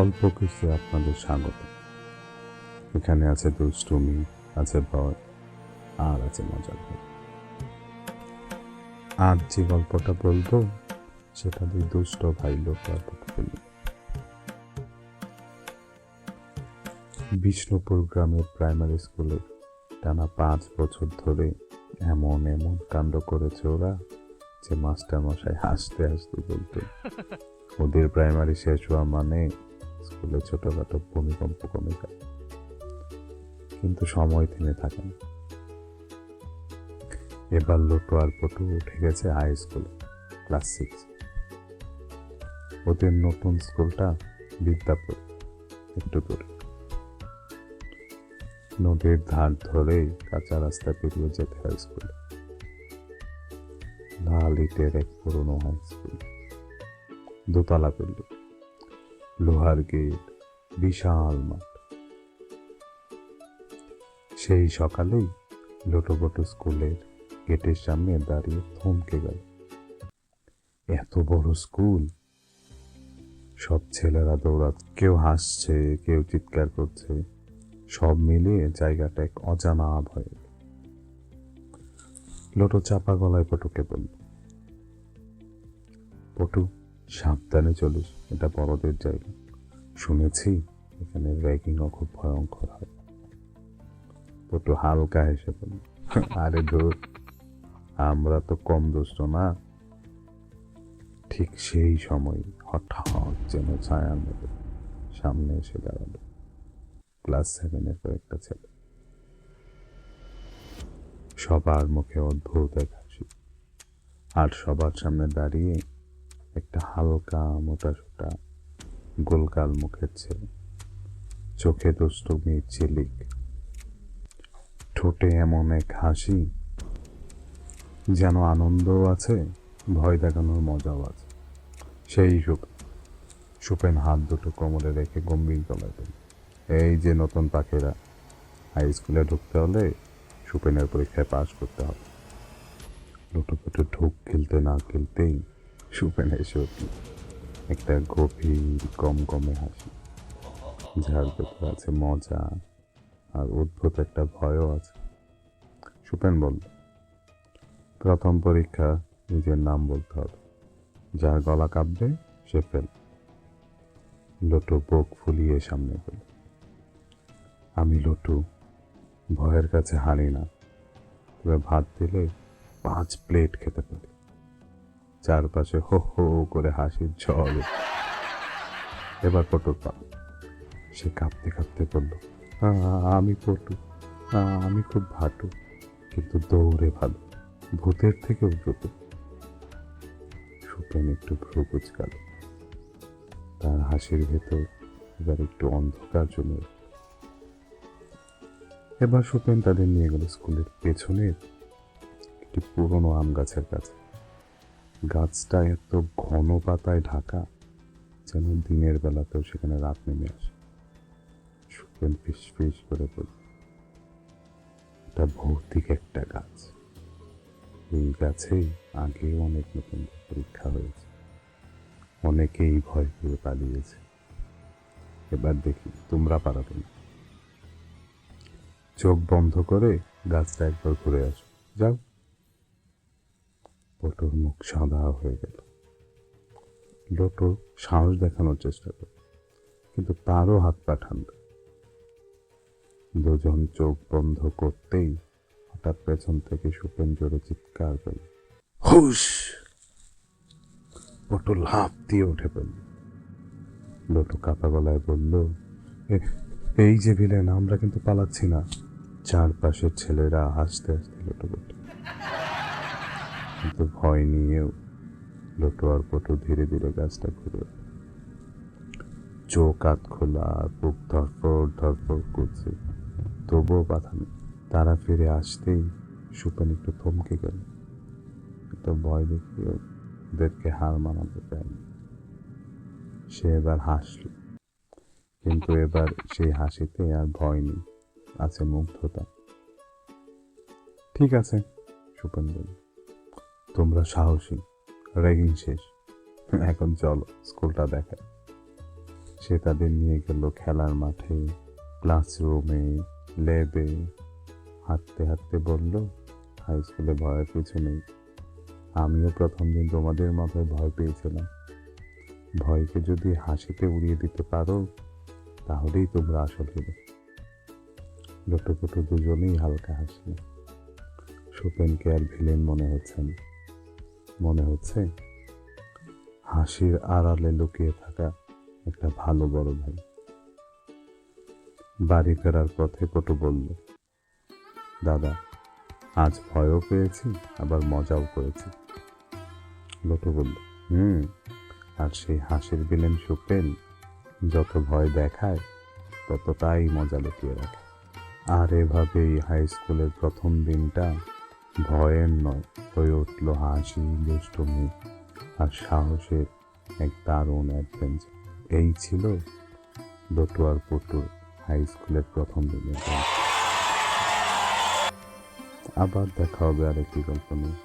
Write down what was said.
অল্প কিছু আপনাদের স্বাগত। এখানে আছে দুষ্টুমি, আছে ভয়, আর আছে মজার গল্প। আজ যে গল্পটা বলবো সেটা দুই দুষ্ট ভাই লোক আর পটুকে নিয়ে। বিষ্ণুপুর গ্রামের প্রাইমারি স্কুলে টানা 5 বছর ধরে এমন এমন কাণ্ড করেছে ওরা যে মাস্টার মশাই হাসতে হাসতে বলতো ওদের প্রাইমারি শেষ হওয়া মানে স্কুলে ছোটখাটো ভূমিকম্প কমে যায়। কিন্তু সময় থেমে থাকে না। এবার লোটো আর পটু উঠে গেছে হাই স্কুলে, ক্লাস 6। ওদের নতুন স্কুলটা বিদ্যাপুর, একটু দূরে। নদীর ধার ধরেই কাঁচা রাস্তা পেরিয়ে যেতে হয় স্কুলে। লাল ইটের এক পুরনো হাই স্কুল, দোতলা বিল্ডিং, লোহার গেট, বিশাল মাঠ। সেই সকালেই লোটোবটো স্কুলের গেটের সামনে দাঁড়িয়ে থমকে গেল। এত বড় স্কুল, সব ছেলেরা দৌড়াচ্ছে, কেউ হাসছে, কেউ চিৎকার করছে, সব মিলিয়ে জায়গাটা এক অজানা ভয়ে। লোটো চাপা গলায় পটুকে বলল, পটু, সাবধানে চলিস, এটা বড়দের জায়গা। শুনেছি এখানে র্যাগিংও খুব ভয়ঙ্কর হয়। পটু হালকা হেসে বলল, আরে ধুর, আমরা তো কম দুষ্ট না। ঠিক সেই সময় হঠাৎ যেন ছায়ার মতো সামনে এসে দাঁড়ালো ক্লাস 7-এর কয়েকটা ছেলে। সবার মুখে অদ্ভুত এক হাসি, আর সবার সামনে দাঁড়িয়ে একটা হালকা মোটাসোটা গোলগাল মুখের ছেলে, চোখে দুষ্টুমির ঝিলিক, ঠোঁটে এমন এক হাসি যেন আনন্দও আছে, ভয় দেখানোর মজাও আছে। সেই সুপেন হাত দুটো কোমরে রেখে গম্ভীর গলায় বলল, এই যে নতুন পাখিরা, হাই স্কুলে ঢুকতে হলে সুপেনের পরীক্ষায় পাশ করতে হবে। লুটোপুটো ঢুক খেলতে না খেলতেই সুপেন এসে উঠল একটা গভীর গমগমে হাসি, যার ভেতরে আছে মজা আর অদ্ভুত একটা ভয়ও আছে। সুপেন বলল, প্রথম পরীক্ষা নিজের নাম বলতে হবে, যার গলা কাঁপবে সে ফেল। লোটু বুক ফুলিয়ে সামনে গেল, আমি লোটু, ভয়ের কাছে হারি না, তবে ভাত দিলে 5 প্লেট খেতে পারি। চারপাশে হো হো করে হাসির ঝড়। এবার পটুর পা। সে কাঁপতে কাঁপতে বলল, আমি পটু, আমি খুব ভাটু, কিন্তু দৌড়ে ভালো, ভূতের থেকেও দ্রুত। সুপেন একটু ভ্রু কুচকাল, তার হাসির ভেতর এবার একটু অন্ধকার জমে উঠল। এবার সুপেন তাদের নিয়ে গেল স্কুলের পেছনের একটি পুরনো আম গাছের কাছে। গাছটা এত ঘন পাতায় ঢাকা যেন দিনের বেলাতেও সেখানে রাত নেমে আসে। সুপেন ফিস ফিস করে বলল, এটা ভৌতিক একটা গাছ। এই গাছেই আগে অনেক নতুন পরীক্ষা হয়েছে, অনেকেই ভয় পেয়ে পালিয়েছে। এবার দেখি তোমরা পারবে না। চোখ বন্ধ করে গাছটা একবার ঘুরে আসো, যাও। পটুর মুখ সাদা হয়ে গেল। লোটো সাহস দেখানোর চেষ্টা করে, কিন্তু তারও হাত পা ঠান্ডা। দুজন চোখ বন্ধ করতেই হঠাৎ পেছন থেকে সুপেন জোরে চিৎকার পেল, হুশ! পটু লাফ দিয়ে উঠে পড়ল। লোটো কাপা গলায় বলল, এই যে ভিলেন, আমরা কিন্তু পালাচ্ছি না। চারপাশের ছেলেরা হাসতে হাসতে লোটো বটে, কিন্তু ভয় নিয়েও লোটো আর পটু ধীরে ধীরে গাছটা ঘুরে। চোখ আত খোলা, বুক ধরফর ধরফর করছে, তবুও বাধা নেই। তারা ফিরে আসতেই সুপেন একটু থমকে গেল, কিন্তু ভয় দেখিয়েও ওদেরকে হার মানাতে চায়নি। সে এবার হাসল, কিন্তু এবার সেই হাসিতে আর ভয় নেই, আছে মুগ্ধতা। ঠিক আছে, সুপেন বলল, তোমরা সাহসী, র্যাগিং শেষ, এখন চলো স্কুলটা দেখায়। সে তাদের নিয়ে গেল খেলার মাঠে, ক্লাসরুমে, ল্যাবে। হাঁটতে হাঁটতে বলল, হাই স্কুলে ভয়ের কিছু নেই। আমিও প্রথম দিন তোমাদের মাথায় ভয় পেয়েছিলাম। ভয়কে যদি হাসিতে উড়িয়ে দিতে পারো, তাহলেই তোমরা আসল হিরো। লটুপটু দুজনেই হালকা হাসল। সুপেনকে আর ভিলেন মনে হচ্ছে না, মনে হচ্ছে হাসির আড়ালে লুকিয়ে থাকা একটা ভালো বড় ভাই। বাড়ি ফেরার পথে পটু বলল, দাদা, আজ ভয়ও পেয়েছি, আবার মজাও করেছি। লটু বলল, আর সেই হাসির ভিলেন সুপেন যত ভয় দেখায় ততটাই মজা লুকিয়ে রাখে। আর এভাবেই হাই স্কুলের প্রথম দিনটা ভয়ের নয়, হয়ে উঠল হাসি, দুষ্টুমি আর সাহসের এক দারুণ অ্যাডভেঞ্চার। এই ছিল লটু আর পটুর হাই স্কুলের প্রথম দিনের গল্প। আবার দেখা হবে আরেকটি গল্প নিয়ে।